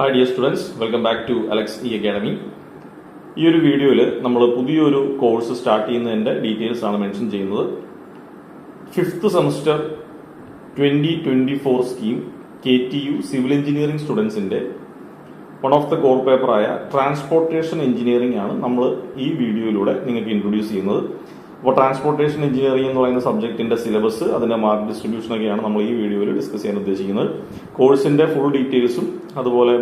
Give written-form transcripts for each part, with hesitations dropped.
Hi dear students, welcome back to Alex e academy. ഈ ഒരു വീഡിയോയിൽ നമ്മൾ പുതിയൊരു കോഴ്സ് സ്റ്റാർട്ട് ചെയ്യുന്നതിൻ്റെ ഡീറ്റെയിൽസ് ആണ് മെൻഷൻ ചെയ്യുന്നത്. 5th semester 2024 scheme KTU civil engineering സ്റ്റുഡൻസിൻ്റെ വൺ ഓഫ് ദ കോർ പേപ്പറായ ട്രാൻസ്പോർട്ടേഷൻ എഞ്ചിനീയറിംഗ് ആണ് നമ്മൾ ഈ വീഡിയോയിലൂടെ നിങ്ങൾക്ക് ഇൻട്രൊഡ്യൂസ് ചെയ്യുന്നത്. അപ്പോൾ ട്രാൻസ്പോർട്ടേഷൻ എഞ്ചിനീയറിംഗ് എന്ന് പറയുന്ന സബ്ജക്റ്റിന്റെ സിലബസ്, അതിന്റെ മാർക്ക് ഡിസ്ട്രിബ്യൂഷനൊക്കെയാണ് നമ്മൾ ഈ വീഡിയോയിൽ ഡിസ്കസ് ചെയ്യാൻ ഉദ്ദേശിക്കുന്നത്. കോഴ്സിന്റെ ഫുൾ ഡീറ്റെയിൽസും അതുപോലെ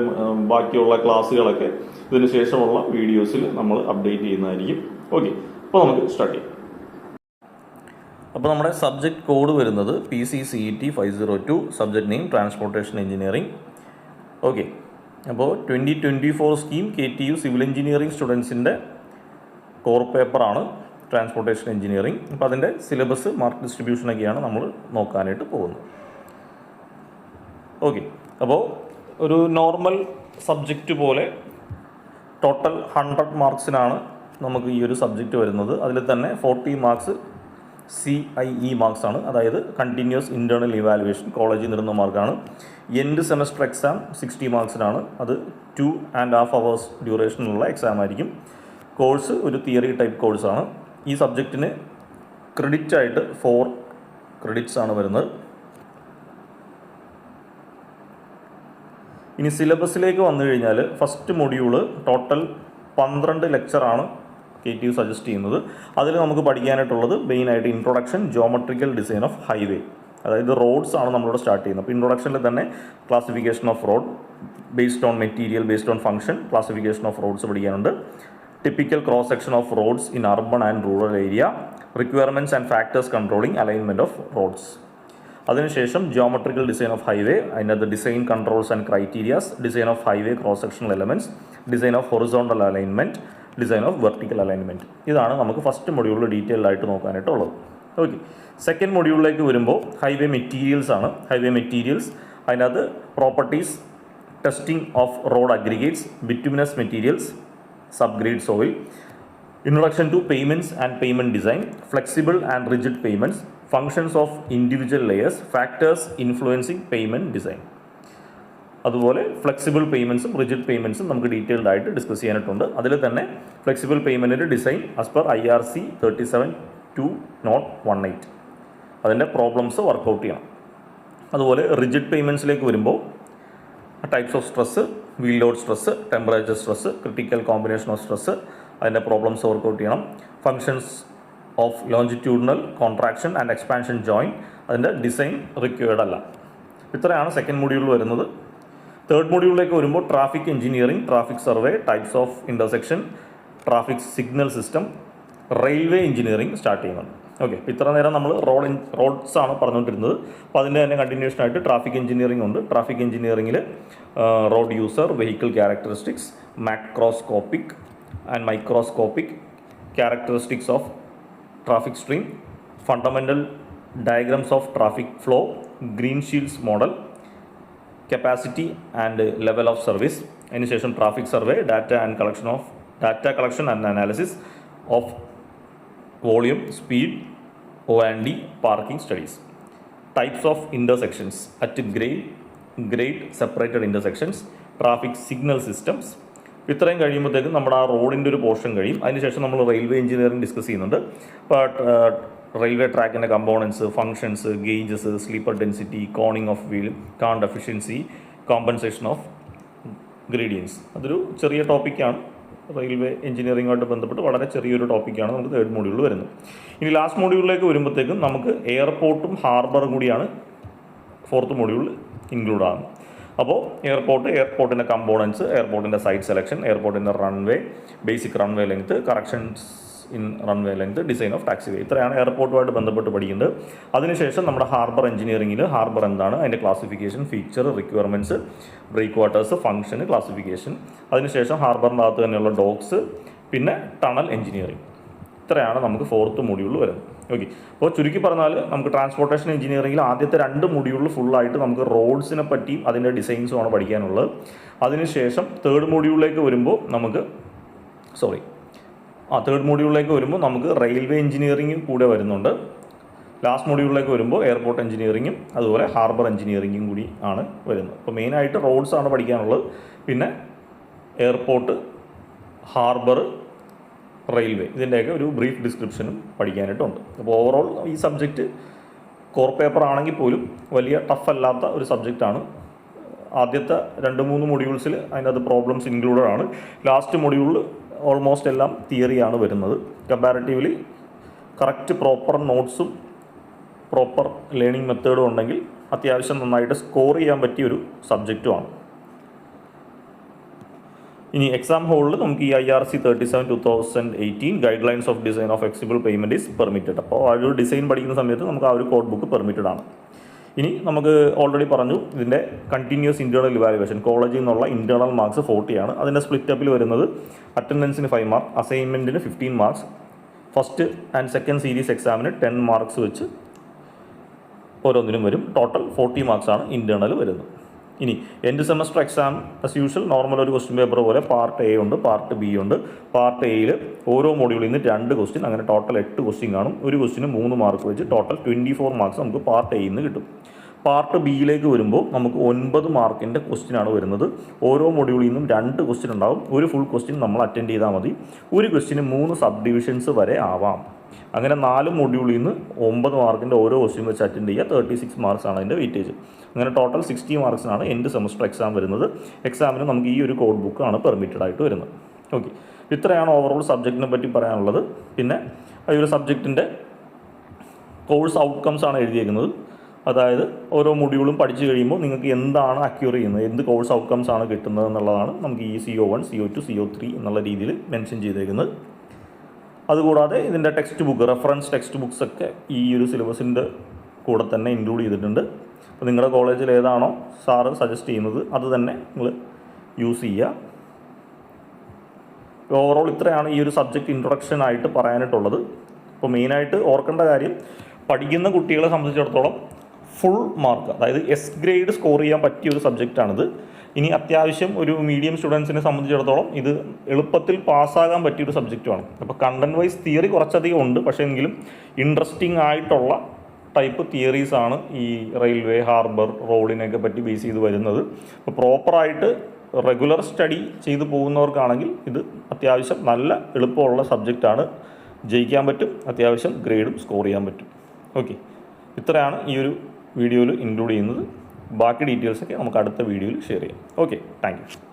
ബാക്കിയുള്ള ക്ലാസ്സുകളൊക്കെ ഇതിന് ശേഷമുള്ള വീഡിയോസിൽ നമ്മൾ അപ്ഡേറ്റ് ചെയ്യുന്നതായിരിക്കും. ഓക്കെ, അപ്പോൾ നമുക്ക് സ്റ്റാർട്ട് ചെയ്യാം. അപ്പോൾ നമ്മുടെ സബ്ജക്റ്റ് കോഡ് വരുന്നത് PCCET 502, subject name transportation engineering. Okay, അപ്പോൾ 2024 സ്കീം KTU സിവിൽ എഞ്ചിനീയറിംഗ് സ്റ്റുഡൻസിൻ്റെ കോർ പേപ്പറാണ് ട്രാൻസ്പോർട്ടേഷൻ എഞ്ചിനീയറിംഗ്. അപ്പോൾ അതിൻ്റെ സിലബസ്, മാർക്ക് ഡിസ്ട്രിബ്യൂഷനൊക്കെയാണ് നമ്മൾ നോക്കാനായിട്ട് പോകുന്നത്. ഓക്കെ, അപ്പോൾ ഒരു നോർമൽ സബ്ജക്റ്റ് പോലെ ടോട്ടൽ 100 മാർക്സിനാണ് നമുക്ക് ഈ ഒരു സബ്ജക്റ്റ് വരുന്നത്. അതിൽ തന്നെ 40 മാർക്സ് CIE മാർക്സ് ആണ്, അതായത് കണ്ടിന്യൂസ് ഇൻറ്റേർണൽ ഇവാലുവേഷൻ, കോളേജിൽ നിന്നിരുന്ന മാർക്കാണ്. എൻഡ് സെമസ്റ്റർ എക്സാം 60 മാർക്സിനാണ്, അത് 2.5 hours ഡ്യൂറേഷനുള്ള എക്സാം ആയിരിക്കും. കോഴ്സ് ഒരു തിയറി ടൈപ്പ് കോഴ്സാണ്. ഈ സബ്ജക്റ്റിന് ക്രെഡിറ്റ് ആയിട്ട് 4 ക്രെഡിറ്റ്സ് ആണ് വരുന്നത്. ഇനി സിലബസിലേക്ക് വന്നു കഴിഞ്ഞാൽ ഫസ്റ്റ് മൊഡ്യൂള് ടോട്ടൽ 12 ലെക്ചറാണ് KTU സജസ്റ്റ് ചെയ്യുന്നത്. അതിൽ നമുക്ക് പഠിക്കാനായിട്ടുള്ളത് മെയിനായിട്ട് introduction, geometrical design of highway, അതായത് റോഡ്സ് ആണ് നമ്മളിവിടെ സ്റ്റാർട്ട് ചെയ്യുന്നത്. അപ്പോൾ ഇൻട്രൊഡക്ഷനിൽ തന്നെ classification of road based on material, based on function, classification of roads പഠിക്കാനുണ്ട്. Typical cross section of roads in urban and rural area, requirements and factors controlling alignment of roads. അതിനുശേഷം geometrical design of highway, അതിനകത്ത് design controls and criterias, design of highway cross sectional elements, design of horizontal alignment, design of vertical alignment. ഇതാണ് നമുക്ക് first മൊഡ്യൂളിൽ detailed ആയിട്ട് നോക്കാനായിട്ടുള്ളത്. Okay, second മൊഡ്യൂളിലേക്ക് വരുമ്പോൾ highway materials ആണ്. Highway materials, അതിനകത്ത് properties, testing off road aggregates, bituminous materials, subgrade soil, introduction to payments and payment design, flexible and rigid payments, functions of individual layers, factors influencing payment design. അതുപോലെ flexible പേയ്മെൻറ്റ്സും rigid പേയ്മെൻറ്റ്സും നമുക്ക് detailed ആയിട്ട് discuss ചെയ്യാനായിട്ടുണ്ട്. അതിൽ തന്നെ flexible പേയ്മെൻറ്റിൻ്റെ design as per IRC 37-2018 അതിൻ്റെ പ്രോബ്ലംസ് വർക്കൗട്ട് ചെയ്യണം. അതുപോലെ റിജിഡ് പേയ്മെൻറ്റ്സിലേക്ക് വരുമ്പോൾ types of stress, wheel load stress, temperature stress, critical combination of stress, അതിൻ്റെ പ്രോബ്ലംസ് വർക്കൗട്ട് ചെയ്യണം. Functions of longitudinal contraction and expansion joint, അതിൻ്റെ ഡിസൈൻ റിക്വയർഡ് അല്ല. ഇത്രയാണ് സെക്കൻഡ് മൊഡ്യൂളിൽ വരുന്നത്. തേർഡ് മൊഡ്യൂളിലേക്ക് വരുമ്പോൾ traffic engineering, traffic survey, types of intersection, traffic signal system, railway engineering start ചെയ്യുന്നുണ്ട്. ഓക്കെ, ഇത്ര നേരം നമ്മൾ റോഡ്സ് ആണ് പറഞ്ഞുകൊണ്ടിരുന്നത്. അപ്പോൾ അതിൻ്റെ തന്നെ കണ്ടിന്യൂഷൻ ആയിട്ട് ട്രാഫിക് എഞ്ചിനീയറിംഗ് ഉണ്ട്. ട്രാഫിക് എഞ്ചിനീയറിംഗിൽ road user, vehicle characteristics, macroscopic and microscopic characteristics of traffic stream, fundamental diagrams of traffic flow, Greenshields model, capacity and level of service. അതിനുശേഷം traffic survey, data collection and analysis of volume, speed, O&D, parking studies, types of intersections at grade separated intersections, traffic signal systems. ഇത്രയും കഴിയുമ്പോഴത്തേക്കും നമ്മുടെ ആ റോഡിൻ്റെ ഒരു portion കഴിയും. അതിനുശേഷം നമ്മൾ റെയിൽവേ എഞ്ചിനീയറിംഗ് ഡിസ്കസ് ചെയ്യുന്നുണ്ട്. അപ്പോൾ റെയിൽവേ ട്രാക്കിൻ്റെ components, functions, gauges, sleeper density, coning of wheel, cant efficiency, compensation of gradients. അതൊരു ചെറിയ ടോപ്പിക്കാണ്. റെയിൽവേ എഞ്ചിനീയറിംഗുമായിട്ട് ബന്ധപ്പെട്ട് വളരെ ചെറിയൊരു ടോപ്പിക്കാണ് നമുക്ക് തേർഡ് മൊഡ്യൂളിൽ വരുന്നത്. ഇനി ലാസ്റ്റ് മൊഡ്യൂളിലേക്ക് വരുമ്പോഴത്തേക്കും നമുക്ക് എയർപോർട്ടും ഹാർബറും കൂടിയാണ് ഫോർത്ത് മൊഡ്യൂളിൽ ഇൻക്ലൂഡ് ആകുന്നത്. അപ്പോൾ എയർപോർട്ടിൻ്റെ കമ്പോണൻസ്, എയർപോർട്ടിൻ്റെ സൈറ്റ് സെലക്ഷൻ, എയർപോർട്ടിൻ്റെ runway, basic runway length, corrections in runway length, design of taxiway, ഇത്രയാണ് എയർപോർട്ടുമായിട്ട് ബന്ധപ്പെട്ട് പഠിക്കുന്നത്. അതിനുശേഷം നമ്മുടെ ഹാർബർ എഞ്ചിനീയറിംഗിൽ ഹാർബർ എന്താണ്, അതിൻ്റെ classification, feature, requirements, breakwaters, function, classification. അതിനുശേഷം ഹാർബറിൻ്റെ അകത്ത് തന്നെയുള്ള ഡോക്സ്, പിന്നെ ടണൽ എഞ്ചിനീയറിംഗ്. ഇത്രയാണ് നമുക്ക് ഫോർത്ത് മൊഡ്യൂളിൽ വരുന്നത്. ഓക്കെ, അപ്പോൾ ചുരുക്കി പറഞ്ഞാൽ നമുക്ക് ട്രാൻസ്പോർട്ടേഷൻ എഞ്ചിനീയറിംഗിൽ ആദ്യത്തെ 2 മൊഡ്യൂളിൽ ഫുള്ളായിട്ട് നമുക്ക് റോഡ്സിനെ പറ്റിയും അതിൻ്റെ ഡിസൈൻസുമാണ് പഠിക്കാനുള്ളത്. അതിനുശേഷം തേർഡ് മൊഡ്യൂളിലേക്ക് വരുമ്പോൾ നമുക്ക് റെയിൽവേ എഞ്ചിനീയറിംഗും കൂടെ വരുന്നുണ്ട്. ലാസ്റ്റ് മൊഡ്യൂളിലേക്ക് വരുമ്പോൾ എയർപോർട്ട് എഞ്ചിനീയറിങ്ങും അതുപോലെ ഹാർബർ എഞ്ചിനീയറിങ്ങും കൂടി ആണ് വരുന്നത്. അപ്പോൾ മെയിനായിട്ട് റോഡ്സ് ആണ് പഠിക്കാനുള്ളത്. പിന്നെ എയർപോർട്ട്, ഹാർബർ, റെയിൽവേ, ഇതിൻ്റെയൊക്കെ ഒരു ബ്രീഫ് ഡിസ്ക്രിപ്ഷനും പഠിക്കാനായിട്ടുണ്ട്. അപ്പോൾ ഓവറോൾ ഈ സബ്ജക്റ്റ് കോർ പേപ്പർ ആണെങ്കിൽ പോലും വലിയ ടഫ് അല്ലാത്ത ഒരു സബ്ജക്റ്റാണ്. ആദ്യത്തെ 2-3 മൊഡ്യൂൾസിൽ അതിനകത്ത് പ്രോബ്ലംസ് ഇൻക്ലൂഡഡ് ആണ്. ലാസ്റ്റ് മൊഡ്യൂളിൽ ഓൾമോസ്റ്റ് എല്ലാം തിയറിയാണ് വരുന്നത്. കമ്പാരിറ്റീവ്ലി കറക്റ്റ് പ്രോപ്പർ നോട്ട്സും പ്രോപ്പർ ലേണിംഗ് മെത്തേഡും ഉണ്ടെങ്കിൽ അത്യാവശ്യം നന്നായിട്ട് സ്കോർ ചെയ്യാൻ പറ്റിയൊരു സബ്ജക്റ്റുമാണ്. ഇനി എക്സാം ഹോളിൽ നമുക്ക് ഈ IRC 37/2018 guide lines of design of flexible payment is permitted. അപ്പോൾ ആ ഒരു ഡിസൈൻ പഠിക്കുന്ന സമയത്ത് നമുക്ക് ആ ഒരു കോഡ് ബുക്ക് പെർമിറ്റഡ് ആണ്. ഇനി നമുക്ക് ഓൾറെഡി പറഞ്ഞു ഇതിൻ്റെ കണ്ടിന്യൂസ് ഇൻറ്റേർണൽ ഇവാലുവേഷൻ, കോളേജിൽ നിന്നുള്ള ഇൻറ്റേർണൽ മാർക്സ് 40 ആണ്. അതിൻ്റെ സ്പ്ലിറ്റപ്പിൽ വരുന്നത് അറ്റൻഡൻസിന് 5 മാർക്ക്, അസൈൻമെൻറ്റിന് 15 marks, first and second series എക്സാമിന് 10 മാർക്സ് വെച്ച് ഓരോന്നിനും വരും. ടോട്ടൽ 40 മാർക്സാണ് ഇൻറ്റേർണൽ വരുന്നത്. ഇനി end semester exam as usual normal ഒരു ക്വസ്റ്റ്യൻ പേപ്പർ പോലെ പാർട്ട് എ ഉണ്ട്, പാർട്ട് ബി ഉണ്ട്. പാർട്ട് എയിൽ ഓരോ മൊഡ്യൂളിൽ നിന്ന് 2 ക്വസ്റ്റ്യൻ, അങ്ങനെ ടോട്ടൽ 8 ക്വസ്റ്റ്യൻ കാണും. ഒരു ക്വസ്റ്റിന് 3 മാർക്ക് വെച്ച് ടോട്ടൽ 24 മാർക്സ് നമുക്ക് പാർട്ട് എയിൽ നിന്ന് കിട്ടും. പാർട്ട് ബിയിലേക്ക് വരുമ്പോൾ നമുക്ക് 9 മാർക്കിൻ്റെ ക്വസ്റ്റ്യനാണ് വരുന്നത്. ഓരോ മൊഡ്യൂളിൽ നിന്നും 2 ക്വസ്റ്റ്യൻ ഉണ്ടാവും. ഒരു ഫുൾ ക്വസ്റ്റ്യൻ നമ്മൾ അറ്റൻഡ് ചെയ്താൽ മതി. ഒരു ക്വസ്റ്റിന് 3 സബ് ഡിവിഷൻസ് വരെ ആവാം. അങ്ങനെ 4 മൊഡ്യൂളിൽ നിന്ന് 9 മാർക്കിൻ്റെ ഓരോ ക്വസ്റ്റ്യൻ വെച്ച് അറ്റൻഡ് ചെയ്യുക. 36 മാർക്സാണ് അതിൻ്റെ വെയിറ്റേജ്. അങ്ങനെ ടോട്ടൽ 60 മാർക്സിനാണ് എൻഡ് സെമസ്റ്റർ എക്സാം വരുന്നത്. എക്സാമിന് നമുക്ക് ഈ ഒരു കോഡ് ബുക്കാണ് പെർമിറ്റഡ് ആയിട്ട് വരുന്നത്. ഓക്കെ, ഇത്രയാണ് ഓവറോൾ സബ്ജക്റ്റിനെ പറ്റി പറയാനുള്ളത്. പിന്നെ ഈ ഒരു സബ്ജക്റ്റിൻ്റെ കോഴ്സ് ഔട്ട്കംസ് ആണ് എഴുതിയിരിക്കുന്നത്. അതായത് ഓരോ മൊഡ്യൂളും പഠിച്ചു കഴിയുമ്പോൾ നിങ്ങൾക്ക് എന്താണ് അക്യൂർ ചെയ്യുന്നത്, എന്ത് കോഴ്സ് ഔട്ട്കംസ് ആണ് കിട്ടുന്നത് എന്നുള്ളതാണ് നമുക്ക് ഈ CO1, CO2, CO3 എന്നുള്ള രീതിയിൽ മെൻഷൻ ചെയ്തേക്കുന്നത്. അതുകൂടാതെ ഇതിൻ്റെ text book, reference text books ഒക്കെ ഈ ഒരു സിലബസിൻ്റെ കൂടെ തന്നെ ഇൻക്ലൂഡ് ചെയ്തിട്ടുണ്ട്. അപ്പോൾ നിങ്ങളുടെ കോളേജിൽ ഏതാണോ സാറ് സജസ്റ്റ് ചെയ്യുന്നത് അത് തന്നെ നിങ്ങൾ യൂസ് ചെയ്യുക. ഓവറോൾ ഇത്രയാണ് ഈ ഒരു സബ്ജക്റ്റ് ഇൻട്രൊഡക്ഷൻ ആയിട്ട് പറയാനായിട്ടുള്ളത്. അപ്പോൾ മെയിനായിട്ട് ഓർക്കേണ്ട കാര്യം, പഠിക്കുന്ന കുട്ടികളെ സംബന്ധിച്ചിടത്തോളം ഫുൾ മാർക്ക്, അതായത് S ഗ്രേഡ് സ്കോർ ചെയ്യാൻ പറ്റിയ ഒരു സബ്ജക്റ്റാണിത്. ഇനി അത്യാവശ്യം ഒരു മീഡിയം സ്റ്റുഡൻസിനെ സംബന്ധിച്ചിടത്തോളം ഇത് എളുപ്പത്തിൽ പാസ്സാകാൻ പറ്റിയൊരു സബ്ജക്റ്റുമാണ്. അപ്പോൾ കണ്ടൻറ് വൈസ് തിയറി കുറച്ചധികം ഉണ്ട്, പക്ഷേ എങ്കിലും ഇൻട്രസ്റ്റിംഗ് ആയിട്ടുള്ള ടൈപ്പ് തിയറീസാണ് ഈ റെയിൽവേ, ഹാർബർ, റോഡിനെയൊക്കെ പറ്റി ബേസ് ചെയ്ത് വരുന്നത്. അപ്പോൾ പ്രോപ്പറായിട്ട് റെഗുലർ സ്റ്റഡി ചെയ്തു പോകുന്നവർക്കാണെങ്കിൽ ഇത് അത്യാവശ്യം നല്ല എളുപ്പമുള്ള സബ്ജക്റ്റാണ്. ജയിക്കാൻ പറ്റും, അത്യാവശ്യം ഗ്രേഡും സ്കോർ ചെയ്യാൻ പറ്റും. ഓക്കെ, ഇത്രയാണ് ഈ ഒരു വീഡിയോയിൽ ഇൻക്ലൂഡ് ചെയ്യുന്നത്. ബാക്കി ഡീറ്റെയിൽസൊക്കെ നമുക്ക് അടുത്ത വീഡിയോയിൽ ഷെയർ ചെയ്യാം. Okay, thank you.